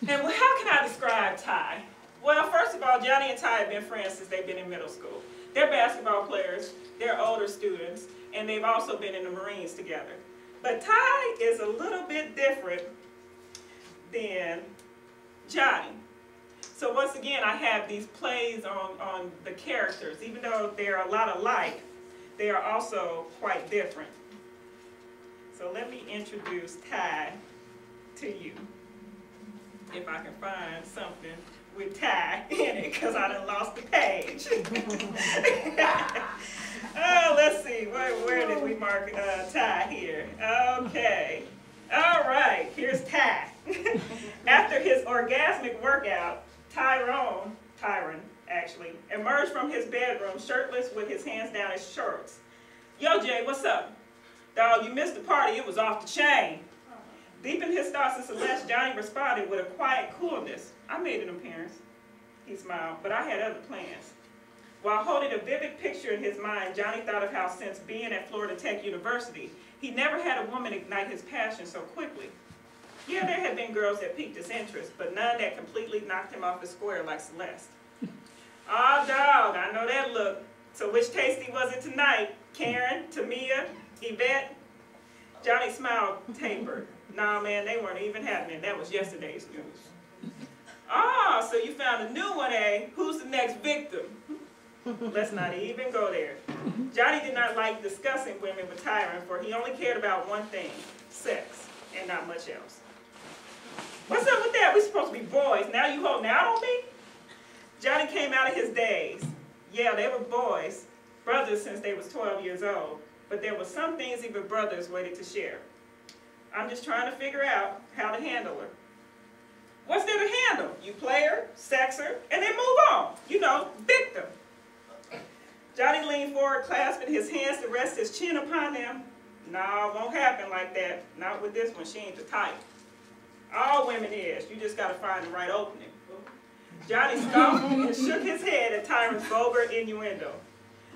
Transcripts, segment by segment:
And how can I describe Ty? Well, first of all, Johnny and Ty have been friends since they've been in middle school. They're basketball players, they're older students, and they've also been in the Marines together. But Ty is a little bit different than Johnny. So once again, I have these plays on the characters. Even though they're a lot alike, they are also quite different. So let me introduce Ty to you. If I can find something with Ty in it, because I done lost the page. Oh, let's see, where did we mark Ty here? Okay, all right, here's Ty. After his orgasmic workout, Tyron actually, emerged from his bedroom shirtless with his hands down his shorts. Yo, Jay, what's up? Dog, you missed the party, it was off the chain. Deep in his thoughts of Celeste, Johnny responded with a quiet coolness. I made an appearance, he smiled, but I had other plans. While holding a vivid picture in his mind, Johnny thought of how since being at Florida Tech University, he never had a woman ignite his passion so quickly. Yeah, there had been girls that piqued his interest, but none that completely knocked him off his square like Celeste. Oh, dog, I know that look. So which tasty was it tonight? Karen, Tamia, Yvette? Johnny smiled, tapered. Nah, man, they weren't even happening. That was yesterday's news. Ah, so you found a new one, eh? Who's the next victim? Let's not even go there. Johnny did not like discussing women with Tyron, for he only cared about one thing, sex, and not much else. What's up with that? We're supposed to be boys. Now you holding out on me? Johnny came out of his daze. Yeah, they were boys, brothers since they was 12 years old, but there were some things even brothers waited to share. I'm just trying to figure out how to handle her. What's there to handle? You play her, sex her, and then move on. You know, victim. Johnny leaned forward, clasping his hands to rest his chin upon them. No, it won't happen like that. Not with this one, she ain't the type. All women is, you just gotta find the right opening. Johnny scoffed and shook his head at Tyron's vulgar innuendo.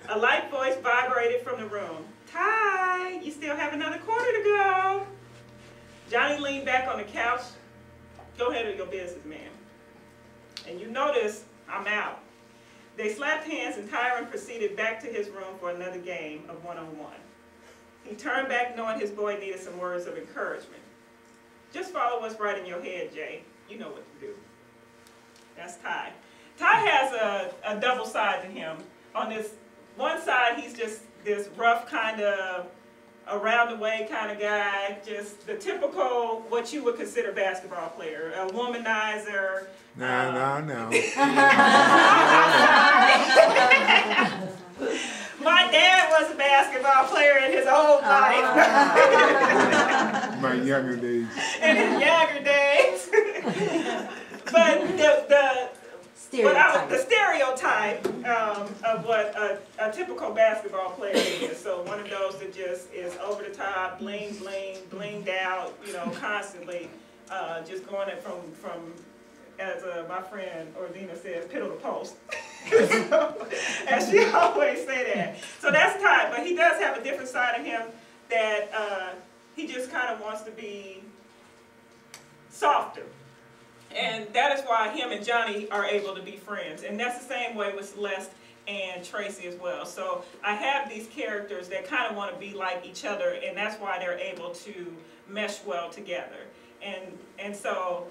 A light voice vibrated from the room. Ty, you still have another quarter to go. Johnny leaned back on the couch. Go ahead with your business, man. And you notice, I'm out. They slapped hands and Tyron proceeded back to his room for another game of one-on-one. He turned back knowing his boy needed some words of encouragement. Just follow what's right in your head, Jay. You know what to do. That's Ty. Ty has a double side to him. On this one side, he's just this rough kind of around the way kind of guy, just the typical what you would consider basketball player, a womanizer. No. My dad was a basketball player in his old life. My younger days. In his younger days. But the stereotype of what a typical basketball player is. So one of those that just is over the top, bling, bling, blinged out, you know, constantly, just going it from as my friend Ordina says, piddle the post. So, and she always say that. So that's Ty, but he does have a different side of him that he just kind of wants to be softer. And that is why him and Johnny are able to be friends. And that's the same way with Celeste and Tracy as well. So I have these characters that kind of want to be like each other, and that's why they're able to mesh well together. And so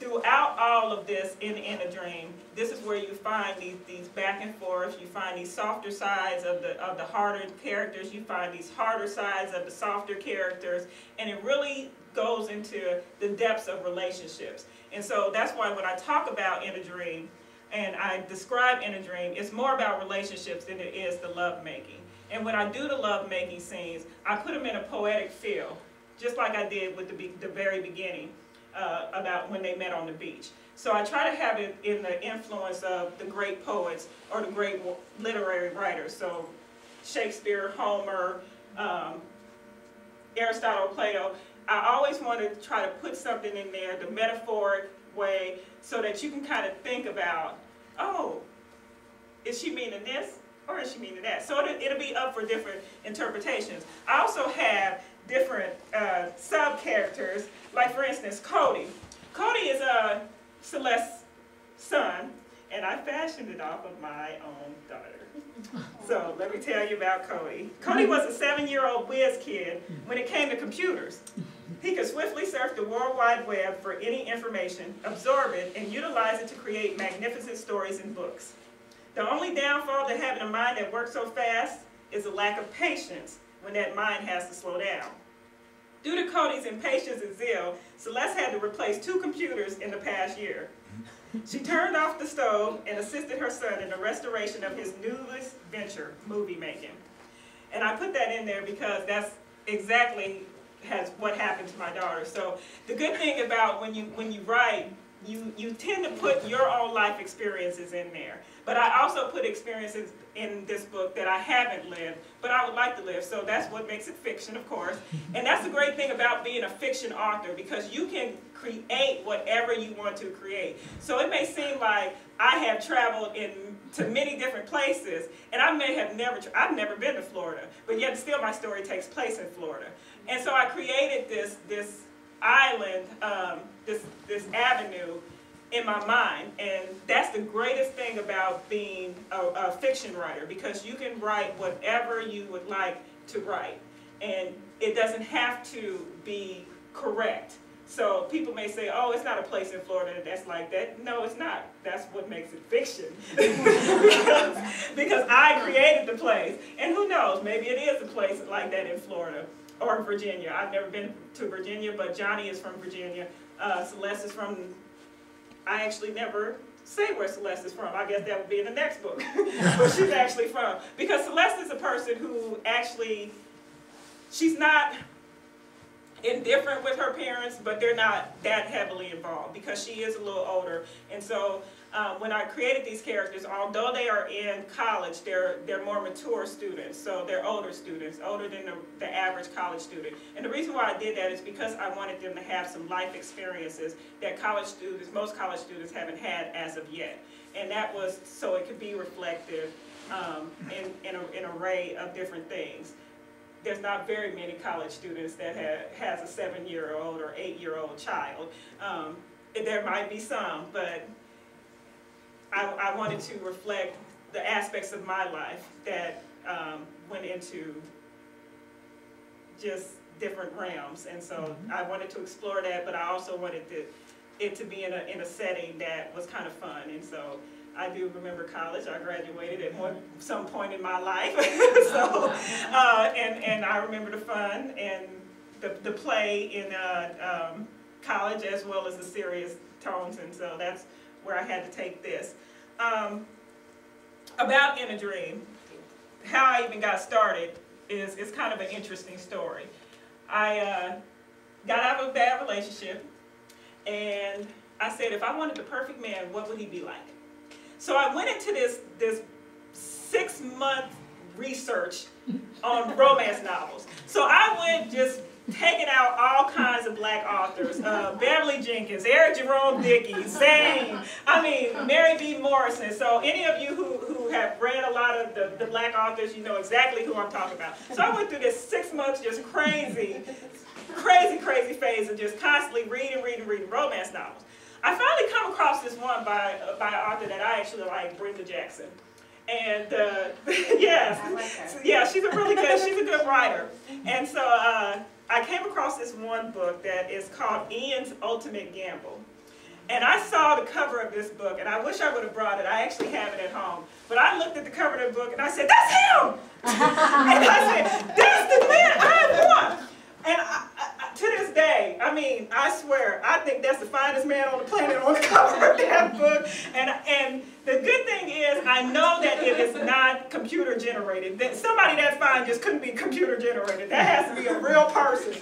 throughout all of this in a Dream, this is where you find these back and forth. You find these softer sides of the harder characters. You find these harder sides of the softer characters. And it really goes into the depths of relationships. And so that's why when I talk about In a Dream and I describe In a Dream, it's more about relationships than it is the love making. And when I do the love making scenes, I put them in a poetic feel, just like I did with the very beginning about when they met on the beach. So I try to have it in the influence of the great poets or the great literary writers. So Shakespeare, Homer, Aristotle, Plato. I always want to try to put something in there, the metaphoric way, so that you can kind of think about, oh, is she meaning this or is she meaning that? So it'll be up for different interpretations. I also have different sub-characters, like for instance, Cody. Cody is Celeste's son, and I fashioned it off of my own daughter. So let me tell you about Cody. Cody was a 7-year-old whiz kid when it came to computers. He could swiftly surf the World Wide Web for any information, absorb it, and utilize it to create magnificent stories and books. The only downfall to having a mind that works so fast is a lack of patience when that mind has to slow down. Due to Cody's impatience and zeal, Celeste had to replace 2 computers in the past year. She turned off the stove and assisted her son in the restoration of his newest venture, movie making. And I put that in there because that's exactly what happened to my daughter. So the good thing about when you write, you tend to put your own life experiences in there. But I also put experiences in this book that I haven't lived, but I would like to live. So that's what makes it fiction, of course. And that's the great thing about being a fiction author, because you can create whatever you want to create. So it may seem like I have traveled to many different places, and I've never been to Florida, but yet still my story takes place in Florida. And so I created this island, this avenue in my mind, and that's the greatest thing about being a fiction writer, because you can write whatever you would like to write, and it doesn't have to be correct. So people may say, oh, it's not a place in Florida that's like that. No, it's not. That's what makes it fiction. because I created the place, and who knows, maybe it is a place like that in Florida or Virginia. I've never been to Virginia, but Johnny is from Virginia. Celeste is from, I actually never say where Celeste is from. I guess that would be in the next book, where she's actually from. Because Celeste is a person who actually, she's not indifferent with her parents, but they're not that heavily involved because she is a little older. And so when I created these characters, although they are in college, they're more mature students. So they're older students, older than the average college student. And the reason why I did that is because I wanted them to have some life experiences that most college students haven't had as of yet. And that was so it could be reflective in an array of different things. There's not very many college students that has a 7-year-old or 8-year-old child. There might be some, but I wanted to reflect the aspects of my life that went into just different realms, and so I wanted to explore that, but I also wanted it to be in a setting that was kind of fun. And so I do remember college. I graduated at some point in my life, so and I remember the fun and the play in college, as well as the serious tones, and so that's where I had to take this. About In a Dream, how I even got started is kind of an interesting story. I got out of a bad relationship, and I said, if I wanted the perfect man, what would he be like? So I went into this 6-month research on romance novels. So I went just taking out all kinds of black authors, Beverly Jenkins, Eric Jerome Dickey, Zane, Mary B. Morrison. So any of you who have read a lot of the black authors, you know exactly who I'm talking about. So I went through this 6 months just crazy phase of just constantly reading romance novels. I finally come across this one by an author that I actually like, Brenda Jackson. And yes, I like her. Yeah, she's a good writer. And so I came across this one book that is called Ian's Ultimate Gamble. And I saw the cover of this book, and I wish I would have brought it. I actually have it at home. But I looked at the cover of the book, and I said, that's him! And I said, that's the man I want! And to this day, I swear, I think that's the finest man on the planet on the cover of that book. And the good thing is, I know that it is not computer generated. That somebody that fine just couldn't be computer generated. That has to be a real person.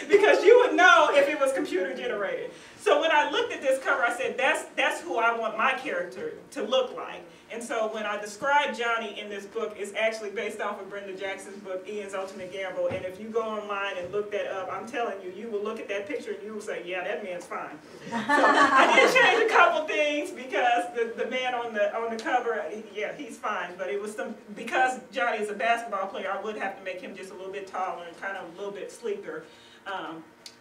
because you would know if it was computer generated. So when I looked at this cover, I said, that's who I want my character to look like. And so when I describe Johnny in this book, it's actually based off of Brenda Jackson's book, Ian's Ultimate Gamble. And if you go online and look that up, I'm telling you, you will look at that picture and you will say, yeah, that man's fine. So I did change a couple things because the man on the cover, yeah, he's fine. But it was because Johnny is a basketball player, I would have to make him just a little bit taller and kind of a little bit sleeker.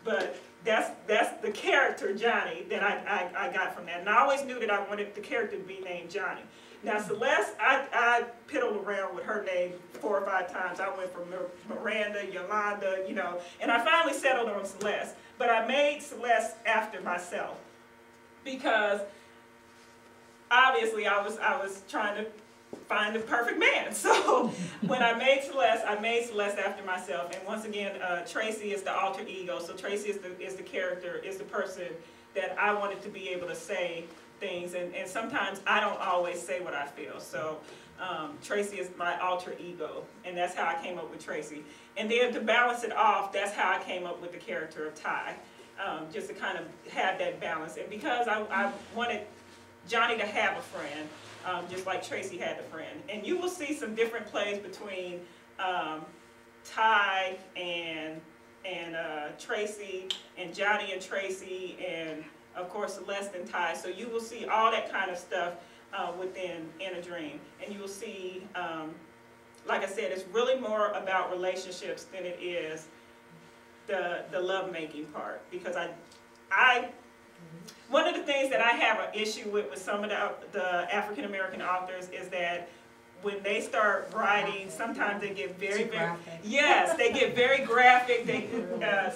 but that's the character Johnny that I got from that. And I always knew that I wanted the character to be named Johnny. Now Celeste, I piddled around with her name 4 or 5 times. I went from Miranda, Yolanda, you know, and I finally settled on Celeste. But I made Celeste after myself because obviously I was trying to find the perfect man. So when I made Celeste after myself. And once again, Tracy is the alter ego. So Tracy is the character, is the person that I wanted to be able to say things. And sometimes I don't always say what I feel. So Tracy is my alter ego. And that's how I came up with Tracy. And then to balance it off, that's how I came up with the character of Ty. Just to kind of have that balance. And because I wanted Johnny to have a friend, just like Tracy had a friend. And you will see some different plays between Ty and Tracy, and Johnny and Tracy, and of course Celeste and Ty. So you will see all that kind of stuff within In a Dream. And you will see, like I said, it's really more about relationships than it is the lovemaking part. Because one of the things that I have an issue with some of the African American authors is that when they start writing, sometimes they get very yes, they get very graphic. They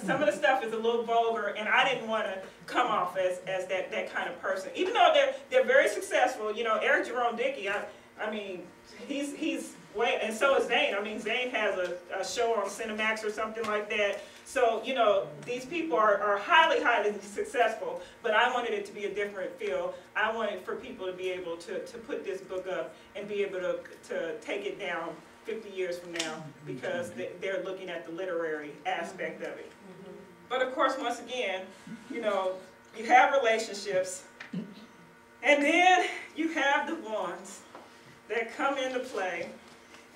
some of the stuff is a little vulgar, and I didn't want to come off as that kind of person. Even though they're very successful, you know, Eric Jerome Dickey. I mean, he's way, and so is Zane. I mean, Zane has a show on Cinemax or something like that. So, you know, these people are highly, highly successful, but I wanted it to be a different feel. I wanted for people to be able to put this book up and be able to take it down 50 years from now, because they're looking at the literary aspect of it. But of course, once again, you know, you have relationships, and then you have the ones that come into play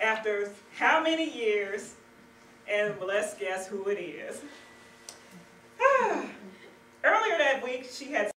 after how many years. And let's guess who it is. Earlier that week, she had